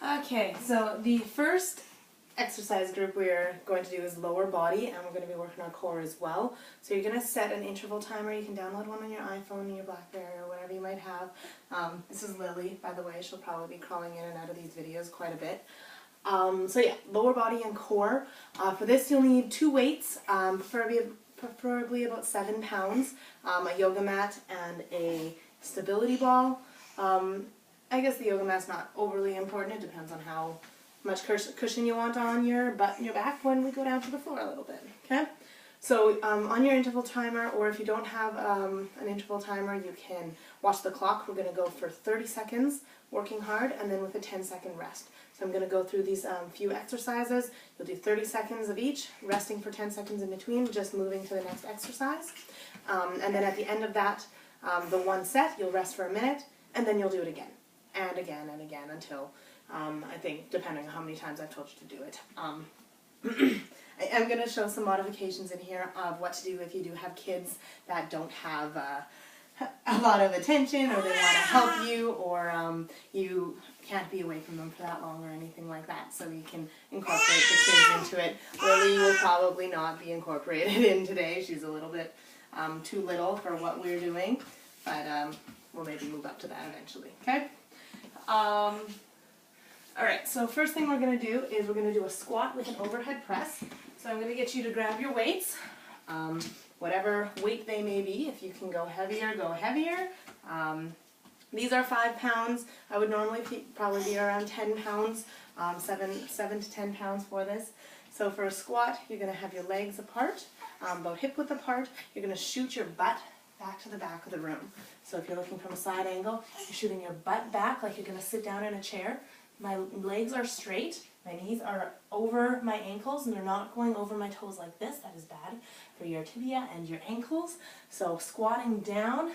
Okay, so the first exercise group we're going to do is lower body, and we're going to be working on core as well. So you're going to set an interval timer. You can download one on your iPhone, your BlackBerry, or whatever you might have. This is Lily, by the way. She'll probably be crawling in and out of these videos quite a bit. So yeah, lower body and core. For this you'll need 2 weights, preferably about 7 pounds, a yoga mat and a stability ball. I guess the yoga mat's not overly important. It depends on how much cushion you want on your butt and your back when we go down to the floor a little bit. Okay? So on your interval timer, or if you don't have an interval timer, you can watch the clock. We're going to go for 30 seconds working hard, and then with a 10-second rest. So I'm going to go through these few exercises. You'll do 30 seconds of each, resting for 10 seconds in between, just moving to the next exercise. And then at the end of that, the one set, you'll rest for a minute, and then you'll do it again, and again, and again, until, I think, depending on how many times I've told you to do it. I am going to show some modifications in here of what to do if you do have kids that don't have a lot of attention, or they want to help you, or you can't be away from them for that long or anything like that, so you can incorporate the kids into it. Lily will probably not be incorporated in today. She's a little bit too little for what we're doing, but we'll maybe move up to that eventually, okay? Alright, so first thing we're going to do is we're going to do a squat with an overhead press. So I'm going to get you to grab your weights, whatever weight they may be. If you can go heavier, go heavier. These are 5 pounds. I would normally probably be around 10 pounds, 7 to 10 pounds for this. So for a squat, you're going to have your legs apart, about hip width apart. You're going to shoot your butt back to the back of the room. So if you're looking from a side angle, you're shooting your butt back like you're going to sit down in a chair. My legs are straight, my knees are over my ankles, and they're not going over my toes like this. That is bad for your tibia and your ankles. So squatting down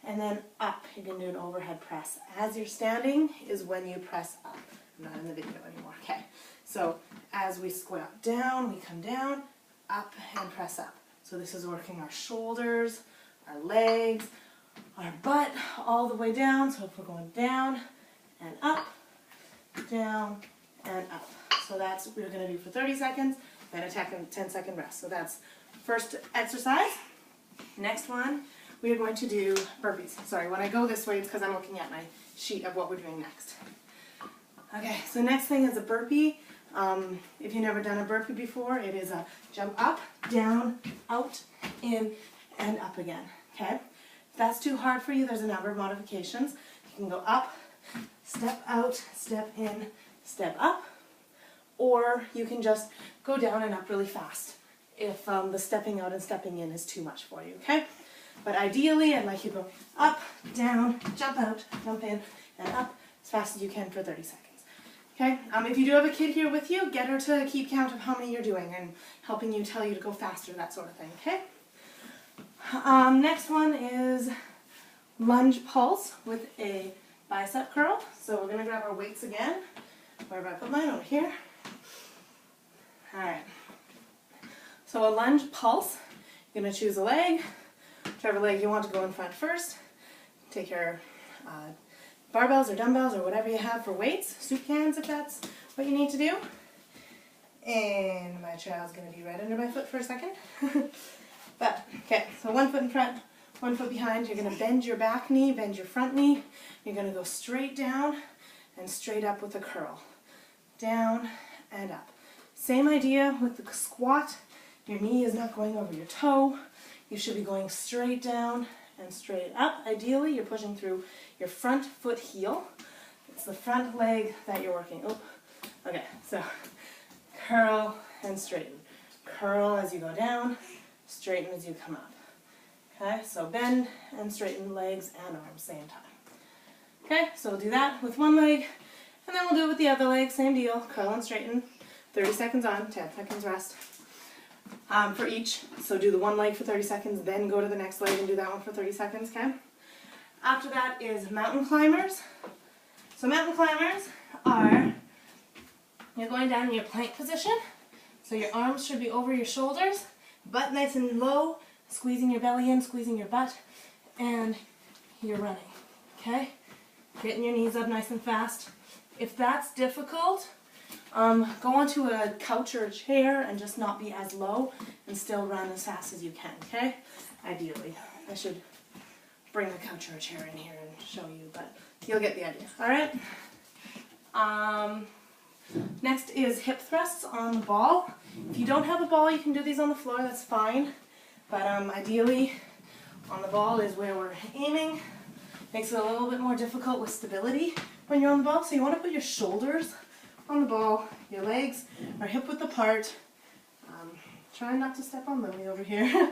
and then up, you're going to do an overhead press. As you're standing is when you press up. I'm not in the video anymore. Okay, so as we squat down, we come down, up, and press up. So this is working our shoulders, our legs, our butt, all the way down. So if we're going down and up, down and up. So that's what we're going to do for 30 seconds, then a 10-second rest. So that's first exercise. Next one, we are going to do burpees. Sorry, when I go this way, it's because I'm looking at my sheet of what we're doing next. Okay, so next thing is a burpee. If you've never done a burpee before, it is a jump up, down, out, in, and up again. Okay? If that's too hard for you, there's a number of modifications. You can go up, step out, step in, step up, or you can just go down and up really fast if the stepping out and stepping in is too much for you, okay? But ideally, I'd like you to go up, down, jump out, jump in, and up as fast as you can for 30 seconds. Okay? If you do have a kid here with you, get her to keep count of how many you're doing and helping you tell you to go faster, that sort of thing, okay? Next one is lunge pulse with a bicep curl. So we're going to grab our weights again. Where have I put mine? Over here. Alright. So a lunge pulse. You're going to choose a leg. Whichever leg you want to go in front first. Take your barbells or dumbbells or whatever you have for weights. Soup cans if that's what you need to do. And my child's going to be right under my foot for a second. But, okay, so 1 foot in front, 1 foot behind. You're going to bend your back knee, bend your front knee. You're going to go straight down and straight up with a curl. Down and up. Same idea with the squat. Your knee is not going over your toe. You should be going straight down and straight up. Ideally, you're pushing through your front foot heel. It's the front leg that you're working. Oh, okay, so curl and straighten. Curl as you go down, straighten as you come up. Okay, so bend and straighten legs and arms same time. Okay, so we'll do that with one leg, and then we'll do it with the other leg, same deal, curl and straighten, 30 seconds on, 10 seconds rest for each. So do the one leg for 30 seconds, then go to the next leg and do that one for 30 seconds, okay? After that is mountain climbers. So mountain climbers are, you're going down in your plank position, so your arms should be over your shoulders, butt nice and low, squeezing your belly in, squeezing your butt, and you're running, okay? Getting your knees up nice and fast, If that's difficult, go onto a couch or a chair and just not be as low and still run as fast as you can, okay? Ideally. I should bring a couch or a chair in here and show you, but you'll get the idea, all right? Next is hip thrusts on the ball. If you don't have a ball, you can do these on the floor, that's fine. But ideally, on the ball is where we're aiming. Makes it a little bit more difficult with stability when you're on the ball. So you want to put your shoulders on the ball, your legs are hip width apart. Try not to step on Lily over here.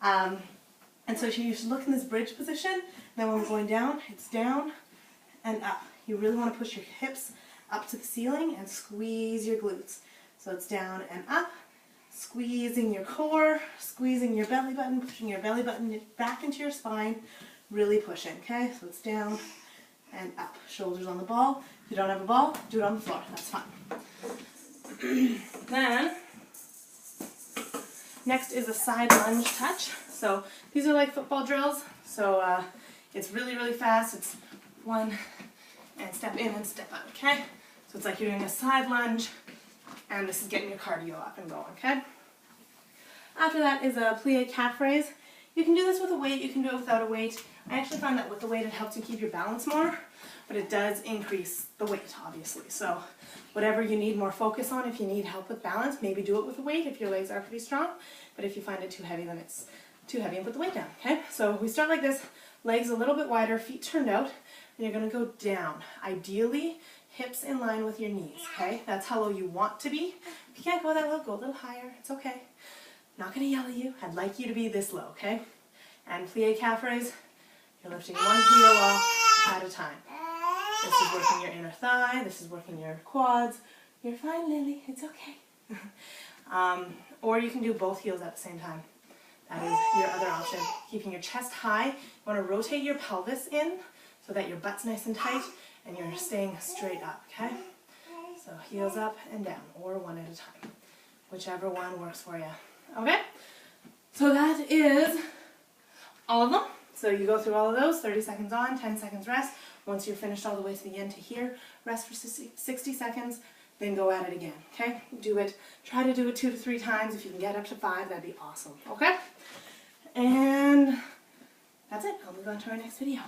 And so you should look in this bridge position. Then when we're going down, it's down and up. You really want to push your hips up to the ceiling and squeeze your glutes. So it's down and up, squeezing your core, squeezing your belly button, pushing your belly button back into your spine, really pushing, okay? So it's down and up. Shoulders on the ball. If you don't have a ball, do it on the floor. That's fine. Then, next is a side lunge touch. So these are like football drills. So it's really, really fast. It's one and step in and step out, okay? So it's like you're doing a side lunge, and this is getting your cardio up and going, okay? After that is a plie calf raise. You can do this with a weight, you can do it without a weight. I actually find that with the weight it helps you keep your balance more, but it does increase the weight, obviously. So whatever you need more focus on, if you need help with balance, maybe do it with a weight if your legs are pretty strong. But if you find it too heavy, then it's too heavy and put the weight down, okay? So we start like this, legs a little bit wider, feet turned out, and you're gonna go down. Ideally, hips in line with your knees, okay? That's how low you want to be. If you can't go that low, go a little higher, it's okay. Not gonna yell at you, I'd like you to be this low, okay? And plie calf raise, you're lifting one heel off at a time. This is working your inner thigh, this is working your quads. You're fine, Lily, it's okay. Or you can do both heels at the same time. That is your other option. Keeping your chest high, you want to rotate your pelvis in so that your butt's nice and tight and you're staying straight up, okay? So heels up and down, or one at a time. Whichever one works for you, okay? So that is all of them. So you go through all of those, 30 seconds on, 10 seconds rest. Once you're finished all the way to the end to here, rest for 60 seconds, then go at it again, okay? Do it, try to do it 2 to 3 times. If you can get up to 5, that'd be awesome, okay? And that's it. I'll move on to our next video.